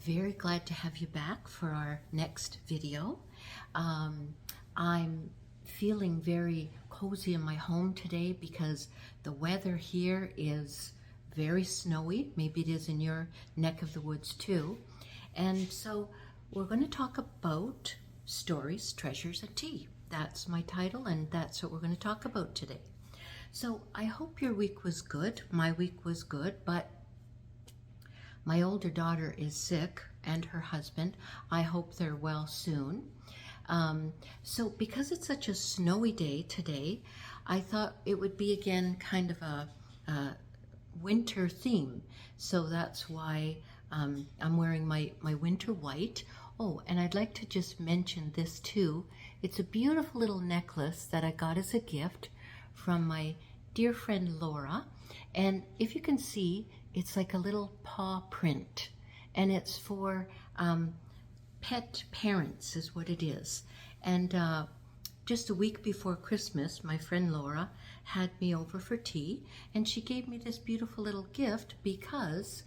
very glad to have you back for our next video. I'm feeling very cozy in my home today because the weather here is very snowy. Maybe it is in your neck of the woods too. And so we're going to talk about stories, treasures, and tea. That's my title, and that's what we're going to talk about today. So I hope your week was good. My week was good, but my older daughter is sick, and her husband. I hope they're well soon. So because it's such a snowy day today, I thought it would be again kind of a winter theme. So that's why I'm wearing my winter white. Oh, and I'd like to just mention this too. It's a beautiful little necklace that I got as a gift from my dear friend Laura. And if you can see, it's like a little paw print, and it's for pet parents is what it is. And just a week before Christmas, my friend Laura had me over for tea, and she gave me this beautiful little gift because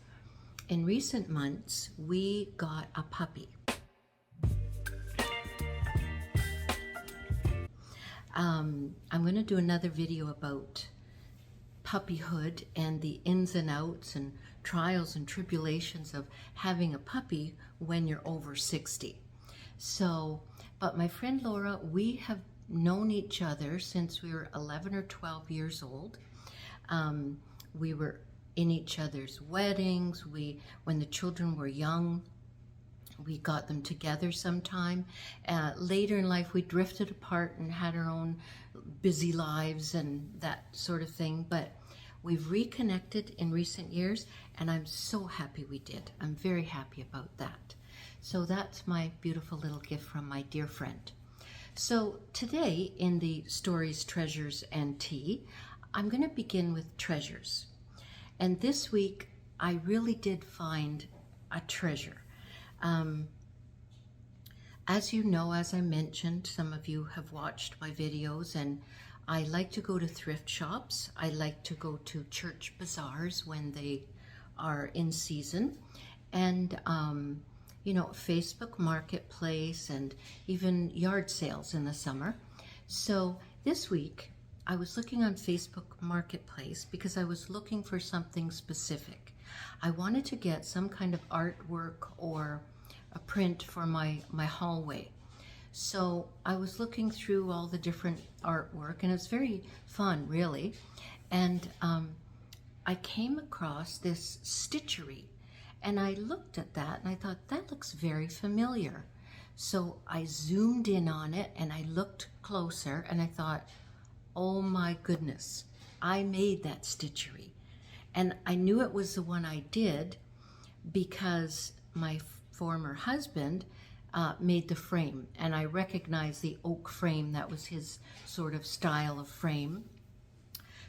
in recent months we got a puppy. I'm going to do another video about puppyhood and the ins and outs and trials and tribulations of having a puppy when you're over 60. So, but my friend Laura, we have known each other since we were 11 or 12 years old. We were in each other's weddings. When the children were young, we got them together sometime. Later in life, we drifted apart and had our own busy lives and that sort of thing. But we've reconnected in recent years, and I'm so happy we did. I'm very happy about that. So that's my beautiful little gift from my dear friend. So today in the stories, treasures, and tea, I'm going to begin with treasures. And this week, I really did find a treasure. As you know, as I mentioned, some of you have watched my videos, and I like to go to thrift shops. I like to go to church bazaars when they are in season, and you know, Facebook Marketplace, and even yard sales in the summer. So this week I was looking on Facebook Marketplace because I was looking for something specific. I wanted to get some kind of artwork or a print for my hallway. So I was looking through all the different artwork, and it's very fun, really. And I came across this stitchery, and I looked at that and I thought, that looks very familiar. So I zoomed in on it and I looked closer, and I thought, oh my goodness, I made that stitchery. And I knew it was the one I did because my former husband made the frame, and I recognized the oak frame. That was his sort of style of frame.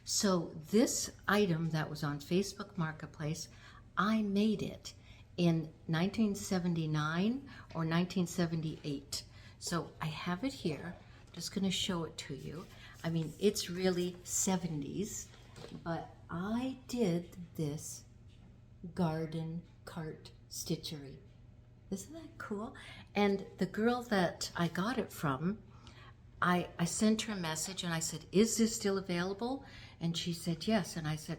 So this item that was on Facebook Marketplace, I made it in 1979 or 1978. So I have it here. I'm just going to show it to you. I mean, it's really 70s, but I did this garden cart stitchery. Isn't that cool? And the girl that I got it from, I sent her a message and I said, is this still available? And she said yes. And I said,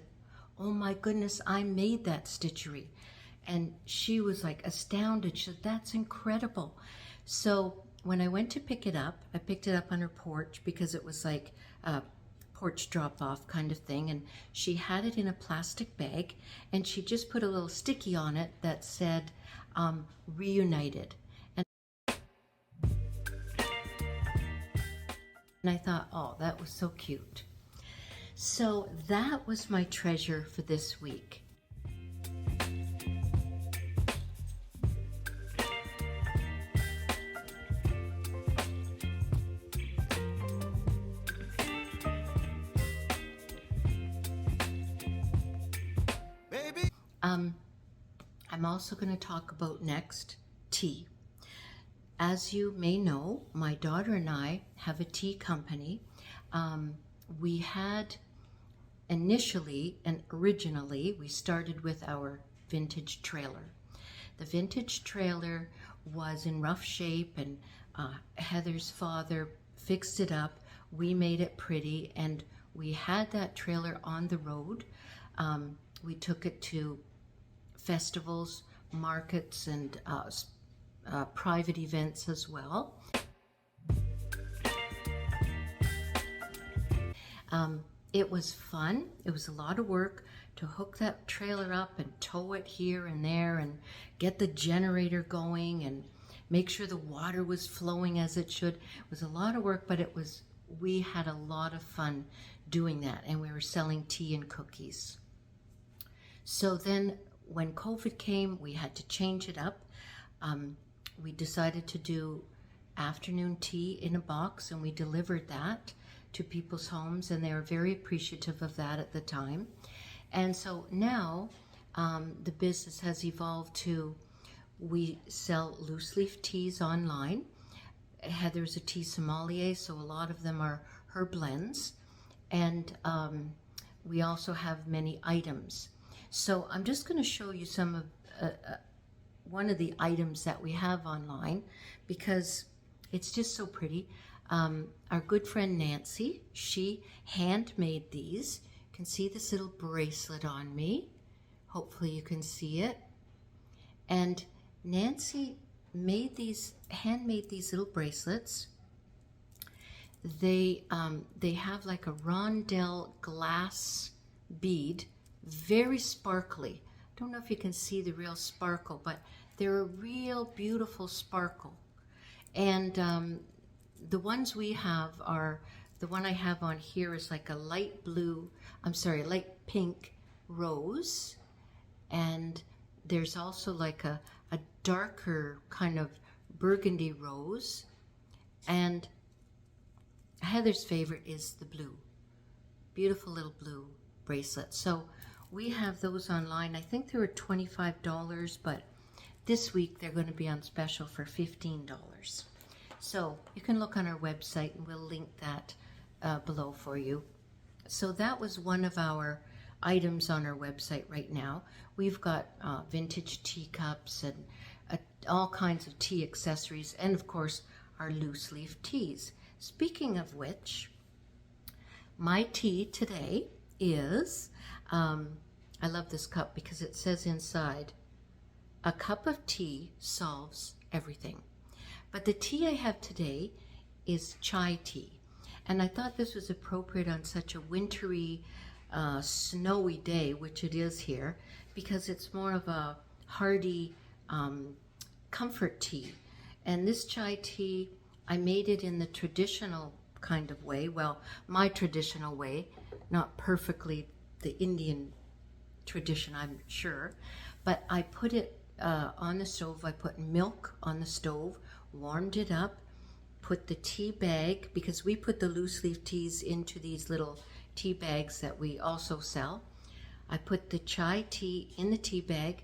oh my goodness, I made that stitchery. And she was like astounded. She said, that's incredible. So when I went to pick it up, I picked it up on her porch because it was like a porch drop-off kind of thing, and she had it in a plastic bag, and she just put a little sticky on it that said reunited. And I thought, oh, that was so cute. So that was my treasure for this week. I'm also going to talk about next tea. As you may know, my daughter and I have a tea company. We had initially and originally, we started with our vintage trailer. The vintage trailer was in rough shape, and Heather's father fixed it up. We made it pretty, and we had that trailer on the road. We took it to festivals, markets, and private events as well. It was fun. It was a lot of work to hook that trailer up and tow it here and there and get the generator going and make sure the water was flowing as it should. It was a lot of work, but we had a lot of fun doing that, and we were selling tea and cookies. So then when COVID came, we had to change it up. We decided to do afternoon tea in a box, and we delivered that to people's homes, and they were very appreciative of that at the time. And so now the business has evolved to, we sell loose leaf teas online. Heather's a tea sommelier, so a lot of them are her blends. And we also have many items. So I'm just going to show you some of one of the items that we have online, because it's just so pretty. Our good friend Nancy, she handmade these. You can see this little bracelet on me. Hopefully you can see it. And Nancy handmade these little bracelets. They have like a rondelle glass bead, very sparkly. Don't know if you can see the real sparkle, but they're a real beautiful sparkle. And the ones we have are, the one I have on here is like a light pink rose. And there's also like a darker kind of burgundy rose. And Heather's favorite is the blue. Beautiful little blue bracelet. So we have those online. I think they were $25, but this week they're going to be on special for $15. So you can look on our website, and we'll link that below for you. So that was one of our items on our website right now. We've got vintage teacups and all kinds of tea accessories, and of course our loose leaf teas. Speaking of which, my tea today is, I love this cup because it says inside, a cup of tea solves everything. But the tea I have today is chai tea. And I thought this was appropriate on such a wintry, snowy day, which it is here, because it's more of a hearty comfort tea. And this chai tea, I made it in the traditional kind of way. Well, my traditional way, not perfectly the Indian tradition, I'm sure. But I put it on the stove. I put milk on the stove, warmed it up, put the tea bag, because we put the loose leaf teas into these little tea bags that we also sell. I put the chai tea in the tea bag,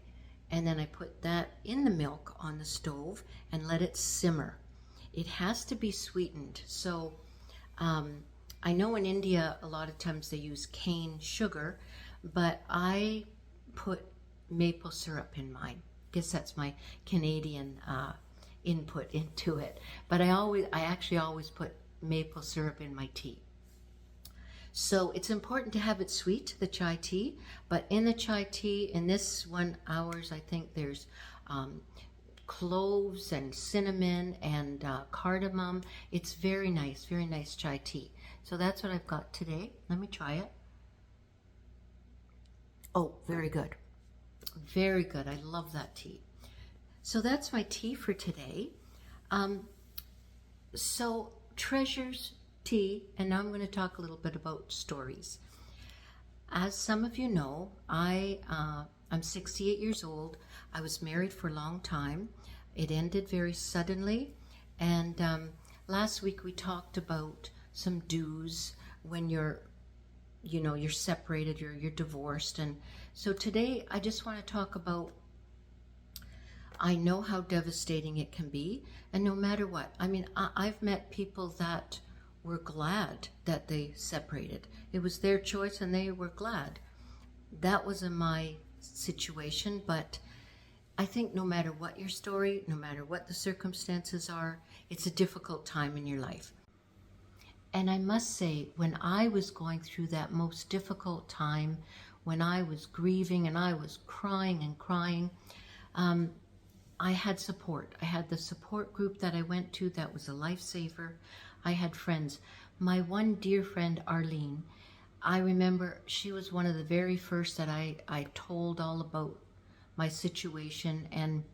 and then I put that in the milk on the stove and let it simmer. It has to be sweetened. So I know in India a lot of times they use cane sugar, but I put maple syrup in mine. Guess that's my Canadian input into it. But I actually always put maple syrup in my tea. So it's important to have it sweet, the chai tea. But in the chai tea, in this one, ours, I think there's cloves and cinnamon and cardamom. It's very nice chai tea. So that's what I've got today. Let me try it. Oh, very good. Very good. I love that tea. So that's my tea for today. So treasures, tea, and now I'm going to talk a little bit about stories. As some of you know, I'm 68 years old. I was married for a long time. It ended very suddenly. And last week we talked about some do's when you're separated, you're divorced. And so today I just want to talk about, I know how devastating it can be, and no matter what. I mean, I've met people that were glad that they separated. It was their choice and they were glad. That wasn't my situation, but I think no matter what your story, no matter what the circumstances are, it's a difficult time in your life. And I must say, when I was going through that most difficult time, when I was grieving and I was crying and crying, I had support. I had the support group that I went to that was a lifesaver. I had friends. My one dear friend, Arlene, I remember she was one of the very first that I told all about my situation. And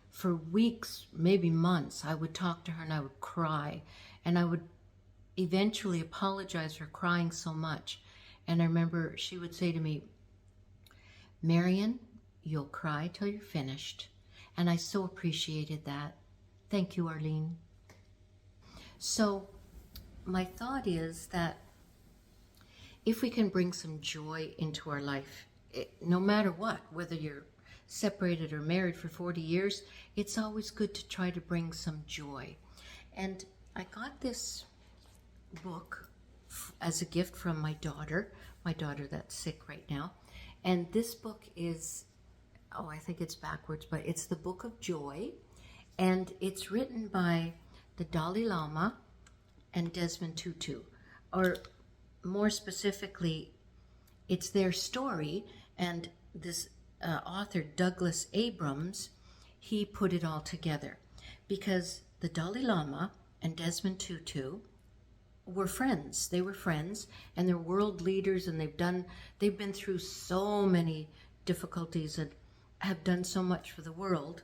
for weeks, maybe months, I would talk to her and I would cry. And I would eventually apologize for crying so much. And I remember she would say to me, Marian, you'll cry till you're finished. And I so appreciated that. Thank you, Arlene. So my thought is that if we can bring some joy into our life, no matter what, whether you're separated or married for 40 years, it's always good to try to bring some joy. And I got this book as a gift from my daughter that's sick right now. And this book is, I think it's backwards, but it's the Book of Joy. And it's written by the Dalai Lama and Desmond Tutu. Or more specifically, it's their story. And this author, Douglas Abrams, he put it all together. Because the Dalai Lama and Desmond Tutu were friends. They were friends, and they're world leaders, and they've been through so many difficulties and have done so much for the world.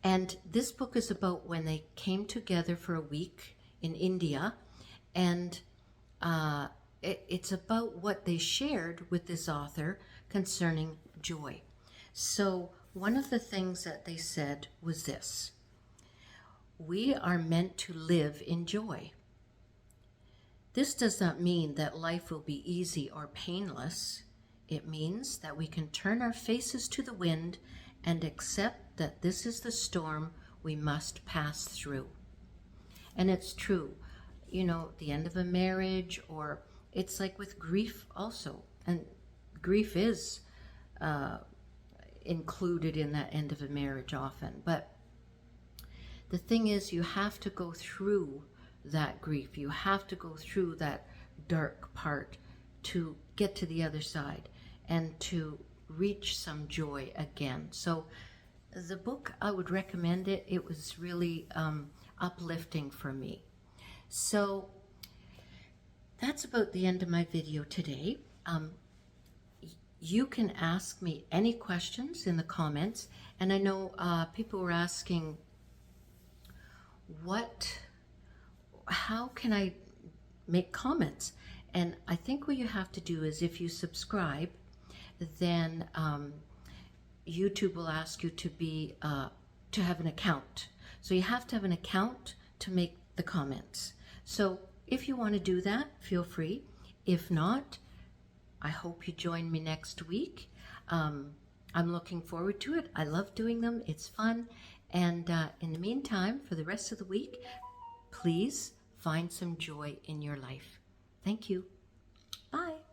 And this book is about when they came together for a week in India, and it's about what they shared with this author concerning joy. So one of the things that they said was this: we are meant to live in joy. This does not mean that life will be easy or painless. It means that we can turn our faces to the wind and accept that this is the storm we must pass through. And it's true. You know, the end of a marriage, or it's like with grief also. And grief is included in that end of a marriage often. But the thing is, you have to go through that grief. You have to go through that dark part to get to the other side and to reach some joy again. So the book, I would recommend it. It was really uplifting for me. So that's about the end of my video today. You can ask me any questions in the comments. And I know people were asking, how can I make comments? And I think what you have to do is, if you subscribe, then YouTube will ask you to have an account. So you have to have an account to make the comments. So if you want to do that, feel free. If not, I hope you join me next week. I'm looking forward to it. I love doing them. It's fun. And in the meantime, for the rest of the week, please find some joy in your life. Thank you. Bye.